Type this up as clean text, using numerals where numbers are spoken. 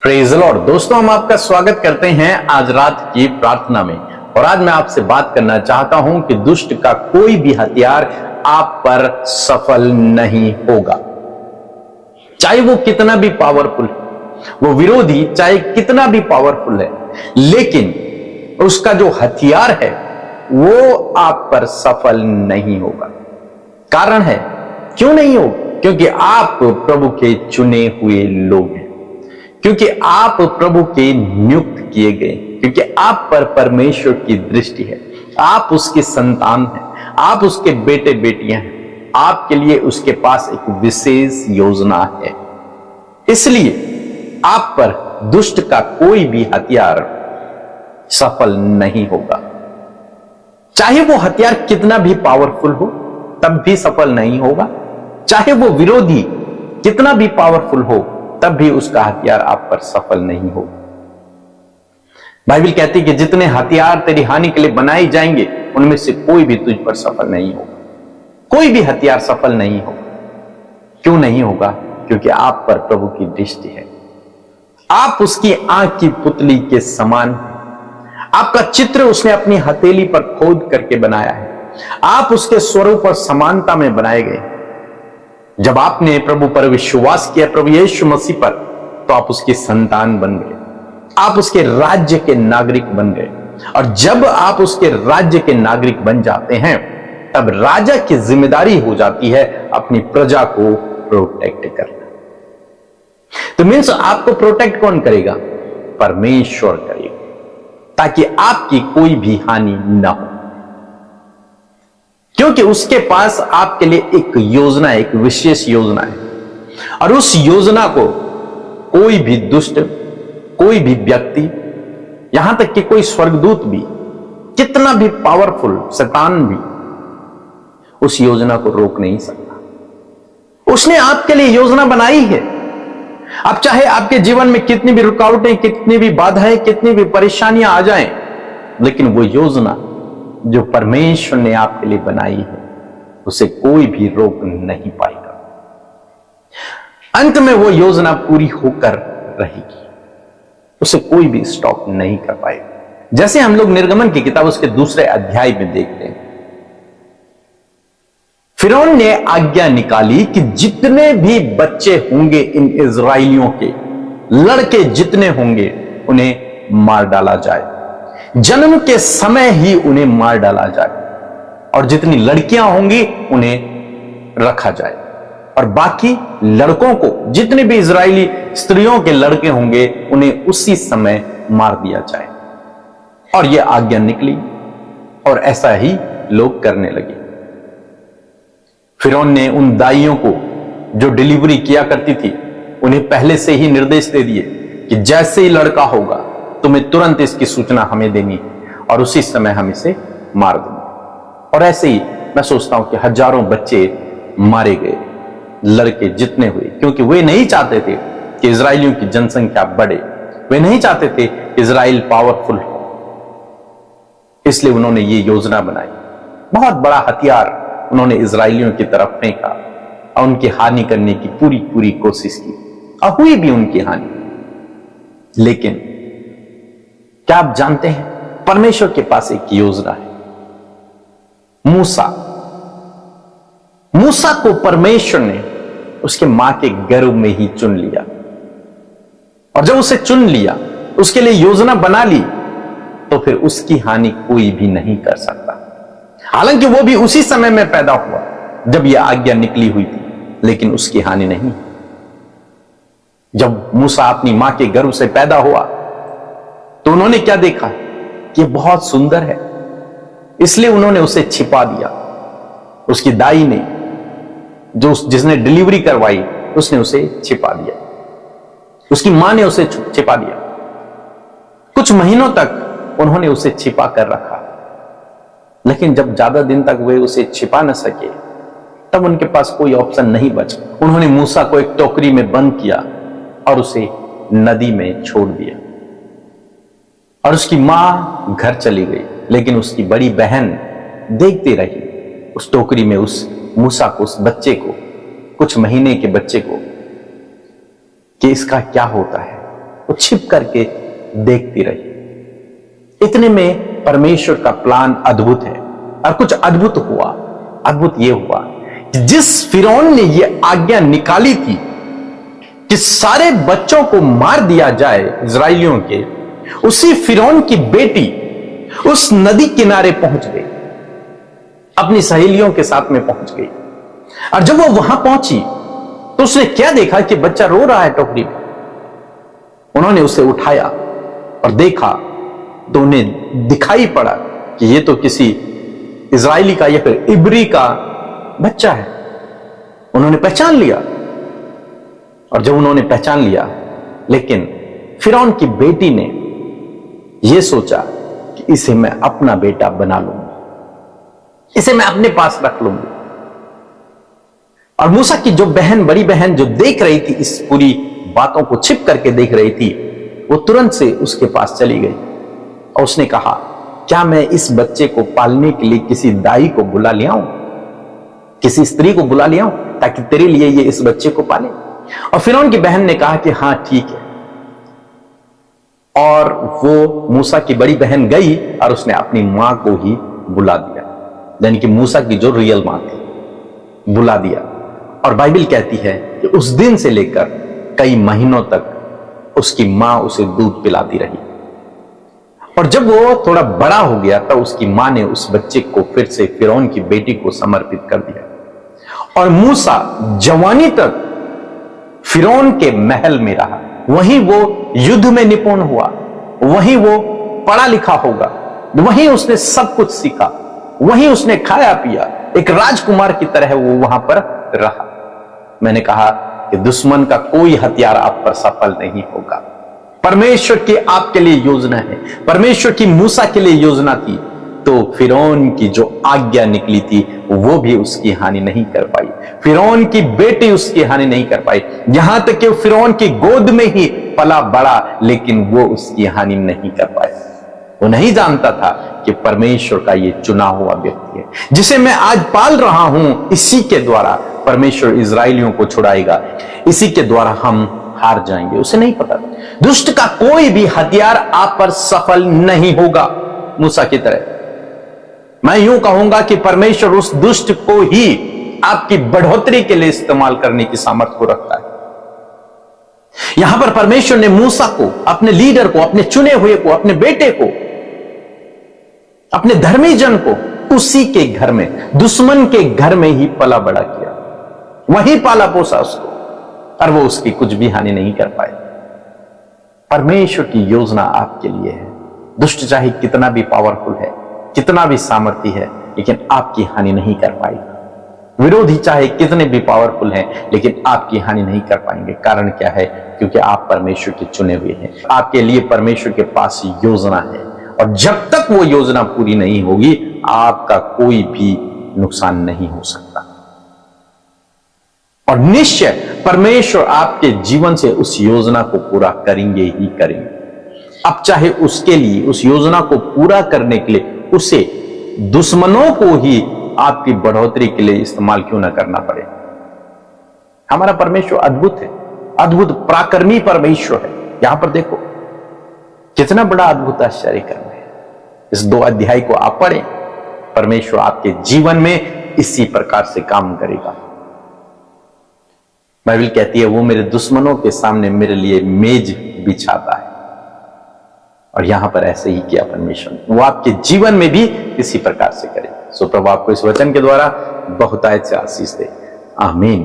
Praise the Lord. दोस्तों, हम आपका स्वागत करते हैं आज रात की प्रार्थना में। और आज मैं आपसे बात करना चाहता हूं कि दुष्ट का कोई भी हथियार आप पर सफल नहीं होगा, चाहे वो कितना भी पावरफुल है। वो विरोधी चाहे कितना भी पावरफुल है, लेकिन उसका जो हथियार है वो आप पर सफल नहीं होगा। कारण है क्यों नहीं होगा? क्योंकि आप प्रभु के चुने हुए लोग हैं, क्योंकि आप प्रभु के नियुक्त किए गए, क्योंकि आप पर परमेश्वर की दृष्टि है। आप उसके संतान हैं, आप उसके बेटे बेटियां हैं। आपके लिए उसके पास एक विशेष योजना है। इसलिए आप पर दुष्ट का कोई भी हथियार सफल नहीं होगा। चाहे वो हथियार कितना भी पावरफुल हो, तब भी सफल नहीं होगा। चाहे वो विरोधी कितना भी पावरफुल हो, तब भी उसका हथियार आप पर सफल नहीं होगा। बाइबल कहती है कि जितने हथियार तेरी हानि के लिए बनाए जाएंगे, उनमें से कोई भी तुझ पर सफल नहीं होगा। कोई भी हथियार सफल नहीं होगा। क्यों नहीं होगा? क्योंकि आप पर प्रभु की दृष्टि है। आप उसकी आंख की पुतली के समान हैं। आपका चित्र उसने अपनी हथेली पर खोद करके बनाया है। आप उसके स्वरूप और समानता में बनाए गए। जब आपने प्रभु पर विश्वास किया, प्रभु यीशु मसीह पर, तो आप उसकी संतान बन गए। आप उसके राज्य के नागरिक बन गए। और जब आप उसके राज्य के नागरिक बन जाते हैं, तब राजा की जिम्मेदारी हो जाती है अपनी प्रजा को प्रोटेक्ट करना। तो मीन्स आपको प्रोटेक्ट कौन करेगा? परमेश्वर करेगा, ताकि आपकी कोई भी हानि ना हो। क्योंकि उसके पास आपके लिए एक योजना है, एक विशेष योजना है। और उस योजना को कोई भी दुष्ट, कोई भी व्यक्ति, यहां तक कि कोई स्वर्गदूत भी, कितना भी पावरफुल शैतान भी, उस योजना को रोक नहीं सकता। उसने आपके लिए योजना बनाई है। अब चाहे आपके जीवन में कितनी भी रुकावटें, कितनी भी बाधाएं, कितनी भी परेशानियां आ जाएं, लेकिन वो योजना जो परमेश्वर ने आपके लिए बनाई है, उसे कोई भी रोक नहीं पाएगा। अंत में वो योजना पूरी होकर रहेगी, उसे कोई भी स्टॉप नहीं कर पाएगा। जैसे हम लोग निर्गमन की किताब उसके दूसरे अध्याय में देखते हैं, फिरौन ने आज्ञा निकाली कि जितने भी बच्चे होंगे इन इजराइलियों के, लड़के जितने होंगे, उन्हें मार डाला जाए। जन्म के समय ही उन्हें मार डाला जाए। और जितनी लड़कियां होंगी उन्हें रखा जाए। और बाकी लड़कों को, जितने भी इजरायली स्त्रियों के लड़के होंगे, उन्हें उसी समय मार दिया जाए। और यह आज्ञा निकली और ऐसा ही लोग करने लगे। फिरौन ने उन दाइयों को जो डिलीवरी किया करती थी, उन्हें पहले से ही निर्देश दे दिए कि जैसे ही लड़का होगा, तुम्हें तुरंत इसकी सूचना हमें देनी है और उसी समय हम इसे मार देंगे। और ऐसे ही मैं सोचता हूं कि हजारों बच्चे मारे गए, लड़के जितने हुए, क्योंकि वे नहीं चाहते थे कि इजराइलियों की जनसंख्या बढ़े। वे नहीं चाहते थे कि इजराइल पावरफुल हो। इसलिए उन्होंने ये योजना बनाई। बहुत बड़ा हथियार उन्होंने इजराइलियों की तरफ फेंका और उनकी हानि करने की पूरी कोशिश की, और हुई भी उनकी हानि। लेकिन क्या आप जानते हैं, परमेश्वर के पास एक योजना है। मूसा को परमेश्वर ने उसके मां के गर्भ में ही चुन लिया। और जब उसे चुन लिया, उसके लिए योजना बना ली, तो फिर उसकी हानि कोई भी नहीं कर सकता। हालांकि वो भी उसी समय में पैदा हुआ जब यह आज्ञा निकली हुई थी, लेकिन उसकी हानि नहीं। जब मूसा अपनी मां के गर्भ से पैदा हुआ, तो उन्होंने क्या देखा कि बहुत सुंदर है, इसलिए उन्होंने उसे छिपा दिया। उसकी दाई ने, जिसने डिलीवरी करवाई, उसने उसे छिपा दिया। उसकी मां ने उसे छिपा दिया। कुछ महीनों तक उन्होंने उसे छिपा कर रखा। लेकिन जब ज्यादा दिन तक वे उसे छिपा न सके, तब उनके पास कोई ऑप्शन नहीं बचा। उन्होंने मूसा को एक टोकरी में बंद किया और उसे नदी में छोड़ दिया। और उसकी मां घर चली गई, लेकिन उसकी बड़ी बहन देखती रही उस टोकरी में उस मूसा को, उस बच्चे को, कुछ महीने के बच्चे को, कि इसका क्या होता है। वो छिप करके देखती रही। इतने में परमेश्वर का प्लान अद्भुत है और कुछ अद्भुत हुआ। अद्भुत यह हुआ कि जिस फिरौन ने यह आज्ञा निकाली थी कि सारे बच्चों को मार दिया जाए इजराइलियों के, उसी फिरौन की बेटी उस नदी किनारे पहुंच गई, अपनी सहेलियों के साथ में पहुंच गई। और जब वो वहां पहुंची तो उसने क्या देखा कि बच्चा रो रहा है टोकरी में। उन्होंने उसे उठाया और देखा तो उन्हें दिखाई पड़ा कि ये तो किसी इजरायली का या फिर इब्री का बच्चा है। उन्होंने पहचान लिया। और जब उन्होंने पहचान लिया, लेकिन फिरौन की बेटी ने यह सोचा कि इसे मैं अपना बेटा बना लूंगी, इसे मैं अपने पास रख लूंगी। और मूसा की जो बहन, बड़ी बहन जो देख रही थी, इस पूरी बातों को छिप करके देख रही थी, वो तुरंत से उसके पास चली गई और उसने कहा, क्या मैं इस बच्चे को पालने के लिए किसी दाई को बुला ले आऊं, किसी स्त्री को बुला ले आऊं ताकि तेरे लिए ये इस बच्चे को पाले? और फिरौन की बहन ने कहा कि हां ठीक है। और वो मूसा की बड़ी बहन गई और उसने अपनी मां को ही बुला दिया, यानी कि मूसा की जो रियल मां थी, बुला दिया। और बाइबल कहती है कि उस दिन से लेकर कई महीनों तक उसकी मां उसे दूध पिलाती रही। और जब वो थोड़ा बड़ा हो गया तब उसकी मां ने उस बच्चे को फिर से फिरौन की बेटी को समर्पित कर दिया। और मूसा जवानी तक फिरौन के महल में रहा, वहीं वो युद्ध में निपुण हुआ, वहीं वो पढ़ा लिखा होगा, वहीं उसने सब कुछ सीखा, वहीं उसने खाया पिया, एक राजकुमार की तरह वो वहां पर रहा। मैंने कहा कि दुश्मन का कोई हथियार आप पर सफल नहीं होगा। परमेश्वर की आपके लिए योजना है। परमेश्वर की मूसा के लिए योजना थी, तो फिरौन की जो आज्ञा निकली थी वो भी उसकी हानि नहीं कर पाई। फिरौन की बेटी उसकी हानि नहीं कर पाई, यहां तक कि फिरौन की गोद में ही पला बड़ा, लेकिन वो उसकी हानि नहीं कर पाया। वो नहीं जानता था कि परमेश्वर का ये चुना हुआ व्यक्ति है, जिसे मैं आज पाल रहा हूं, इसी के द्वारा परमेश्वर इजराइलियों को छुड़ाएगा, इसी के द्वारा हम हार जाएंगे। उसे नहीं पता। दुष्ट का कोई भी हथियार आप पर सफल नहीं होगा। मूसा की तरह मैं यूं कहूंगा कि परमेश्वर उस दुष्ट को ही आपकी बढ़ोतरी के लिए इस्तेमाल करने की सामर्थ्य को रखता है। यहां पर परमेश्वर ने मूसा को, अपने लीडर को, अपने चुने हुए को, अपने बेटे को, अपने धर्मी जन को उसी के घर में, दुश्मन के घर में ही पला बड़ा किया, वहीं पाला पोसा उसको, और वो उसकी कुछ भी हानि नहीं कर पाए। परमेश्वर की योजना आपके लिए है। दुष्ट चाहे कितना भी पावरफुल है, कितना भी सामर्थी है, लेकिन आपकी हानि नहीं कर पाएगा। विरोधी चाहे कितने भी पावरफुल हैं, लेकिन आपकी हानि नहीं कर पाएंगे। कारण क्या है? क्योंकि आप परमेश्वर के चुने हुए हैं। आपके लिए परमेश्वर के पास योजना है, और जब तक वो योजना पूरी नहीं होगी, आपका कोई भी नुकसान नहीं हो सकता। और निश्चय परमेश्वर आपके जीवन से उस योजना को पूरा करेंगे ही करेंगे। अब चाहे उसके लिए, उस योजना को पूरा करने के लिए उसे दुश्मनों को ही आपकी बढ़ोतरी के लिए इस्तेमाल क्यों ना करना पड़े। हमारा परमेश्वर अद्भुत है, अद्भुत पराक्रमी परमेश्वर है। यहां पर देखो कितना बड़ा अद्भुत आश्चर्य कर्म है। इस 2 अध्याय को आप पढ़ें, परमेश्वर आपके जीवन में इसी प्रकार से काम करेगा। बाइबल कहती है, वो मेरे दुश्मनों के सामने मेरे लिए मेज बिछाता है। और यहां पर ऐसे ही किया परमेश्वर ने, वो आपके जीवन में भी इसी प्रकार से करे। सो प्रभु आपको इस वचन के द्वारा बहुतायत से आशीष दे। आमीन।